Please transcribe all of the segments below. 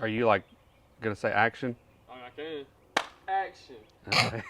Are you like gonna say action? I can. Action. Okay.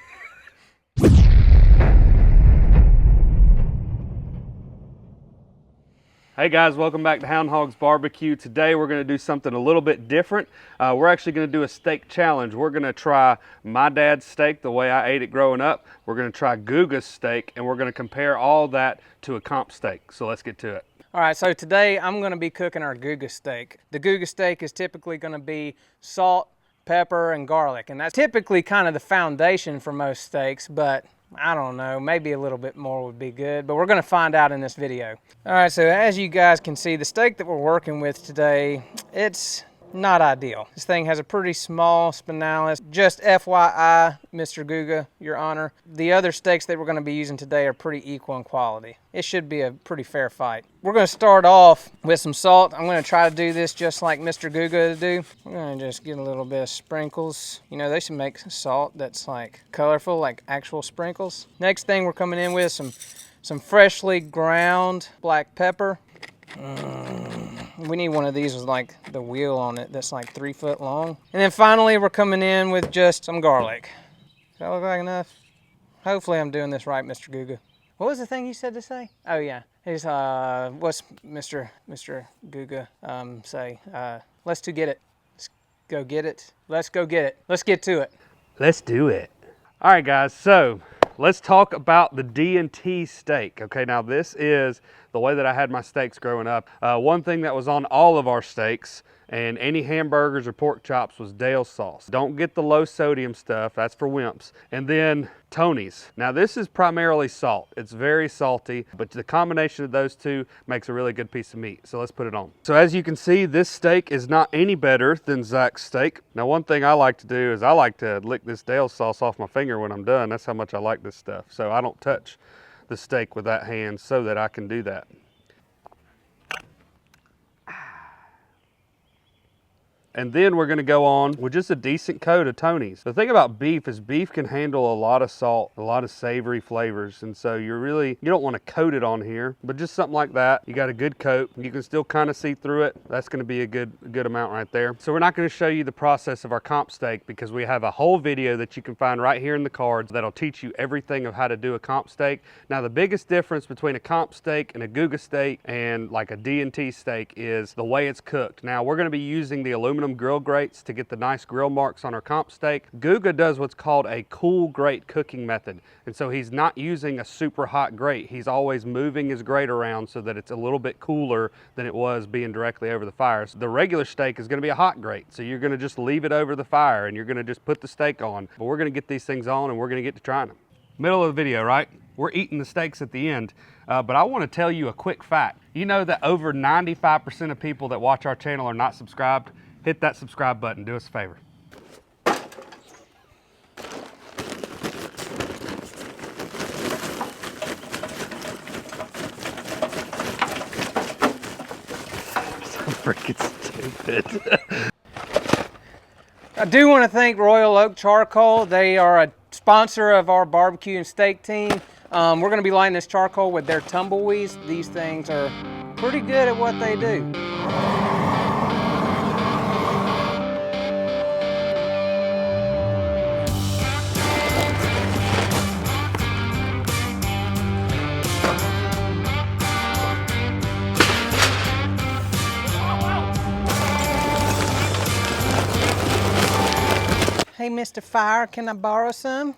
Hey guys, welcome back to Hound Hogs Barbecue. Today we're going to do something a little bit different. We're actually going to do a steak challenge. We're going to try my dad's steak the way I ate it growing up. We're going to try Guga's steak, and we're going to compare all that to a comp steak. So let's get to it. All right, so today I'm going to be cooking our Guga steak. The Guga steak is typically going to be salt, pepper, and garlic, and that's typically kind of the foundation for most steaks, but I don't know, maybe a little bit more would be good, but we're going to find out in this video. All right, so as you guys can see, the steak that we're working with today, it's not ideal. This thing has a pretty small spinalis. Just FYI, Mr. Guga, Your Honor, the other steaks that we're going to be using today are pretty equal in quality. It should be a pretty fair fight. We're going to start off with some salt. I'm going to try to do this just like Mr. Guga to do. We're going to just get a little bit of sprinkles. You know, they should make salt that's like colorful, like actual sprinkles. Next thing we're coming in with some freshly ground black pepper. We need one of these with like the wheel on it that's like 3 foot long. And then finally we're coming in with just some garlic. Does that look like enough? Hopefully I'm doing this right, Mr. Guga. What was the thing you said to say? Oh yeah, he's what's Mr. Guga say? Let's to get it. Let's go get it. Let's go get it. Let's get to it. Let's do it. All right guys, so let's talk about the D&T steak. Okay, now this is the way that I had my steaks growing up. One thing that was on all of our steaks and any hamburgers or pork chops was Dale sauce. Don't get the low sodium stuff, that's for wimps. And then Tony's. Now this is primarily salt. It's very salty, but the combination of those two makes a really good piece of meat. So let's put it on. So as you can see, this steak is not any better than Zach's steak. Now one thing I like to do is I like to lick this Dale sauce off my finger when I'm done. That's how much I like this stuff. So I don't touch the steak with that hand so that I can do that. And then we're gonna go on with just a decent coat of Tony's. The thing about beef is beef can handle a lot of salt, a lot of savory flavors. And so you don't wanna coat it on here, but just something like that. You got a good coat. You can still kind of see through it. That's gonna be a good amount right there. So we're not gonna show you the process of our comp steak because we have a whole video that you can find right here in the cards that'll teach you everything of how to do a comp steak. Now the biggest difference between a comp steak and a Guga steak and like a D&T steak is the way it's cooked. Now we're gonna be using the aluminum grill grates to get the nice grill marks on our comp steak. Guga does what's called a cool grate cooking method. And so he's not using a super hot grate. He's always moving his grate around so that it's a little bit cooler than it was being directly over the fire. So the regular steak is gonna be a hot grate. So you're gonna just leave it over the fire and you're gonna just put the steak on. But we're gonna get these things on and we're gonna get to trying them. Middle of the video, right? We're eating the steaks at the end, but I wanna tell you a quick fact. You know that over 95% of people that watch our channel are not subscribed? Hit that subscribe button, do us a favor. So freaking stupid. I do want to thank Royal Oak Charcoal. They are a sponsor of our barbecue and steak team. We're going to be lighting this charcoal with their tumbleweeds. These things are pretty good at what they do. Hey, Mr. Fire, can I borrow some?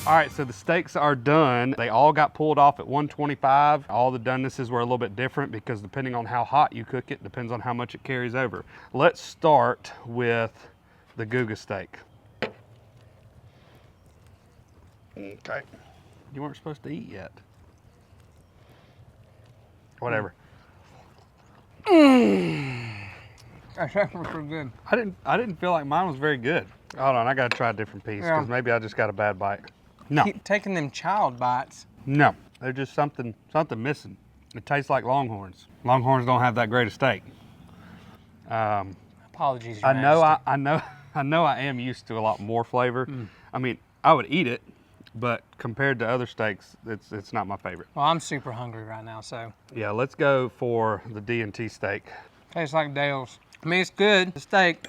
All right, so the steaks are done. They all got pulled off at 125. All the donenesses were a little bit different because depending on how hot you cook it, depends on how much it carries over. Let's start with the Guga steak. Okay. You weren't supposed to eat yet. Whatever. That's actually pretty good. I didn't feel like mine was very good. Hold on, I gotta try a different piece because maybe I just got a bad bite. No. Keep taking them child bites. No. There's just something missing. It tastes like Longhorns. Longhorns don't have that great a steak. Apologies, Your I Majesty. know I am used to a lot more flavor. I mean, I would eat it, but compared to other steaks, it's not my favorite. Well, I'm super hungry right now, so. Yeah, let's go for the D&T steak. Tastes like Dale's. I mean, it's good. The steak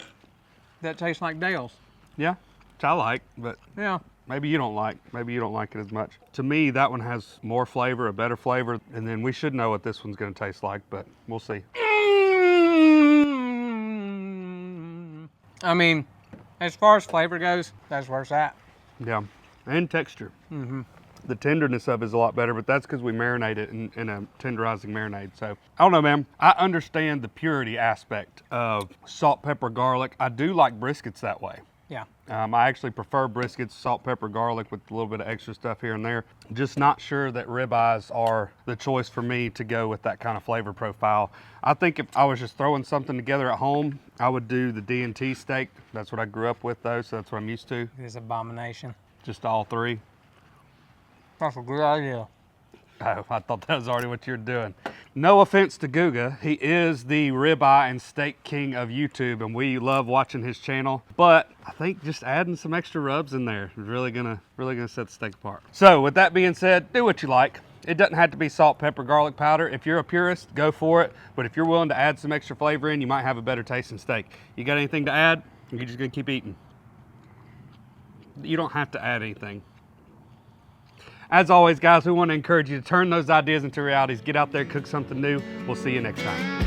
that tastes like Dale's. Yeah, which I like, but Yeah. maybe you don't like. Maybe you don't like it as much. To me, that one has more flavor, a better flavor, and then we should know what this one's gonna taste like, but we'll see. I mean, as far as flavor goes, that's where it's at. Yeah, and texture. The tenderness of it is a lot better, but that's because we marinate it in a tenderizing marinade. So I don't know, man. I understand the purity aspect of salt, pepper, garlic. I do like briskets that way. Yeah. I actually prefer briskets, salt, pepper, garlic with a little bit of extra stuff here and there. Just not sure that ribeyes are the choice for me to go with that kind of flavor profile. I think if I was just throwing something together at home, I would do the D&T steak. That's what I grew up with though, so that's what I'm used to. This abomination. Just all three. That's a good idea. Oh, I thought that was already what you were doing. No offense to Googa. He is the ribeye and steak king of YouTube, and we love watching his channel. But I think just adding some extra rubs in there is really gonna set the steak apart. So with that being said, do what you like. It doesn't have to be salt, pepper, garlic powder. If you're a purist, go for it. But if you're willing to add some extra flavor in, you might have a better tasting steak. You got anything to add? Or you're just gonna keep eating? You don't have to add anything. As always, guys, we want to encourage you to turn those ideas into realities. Get out there, cook something new. We'll see you next time.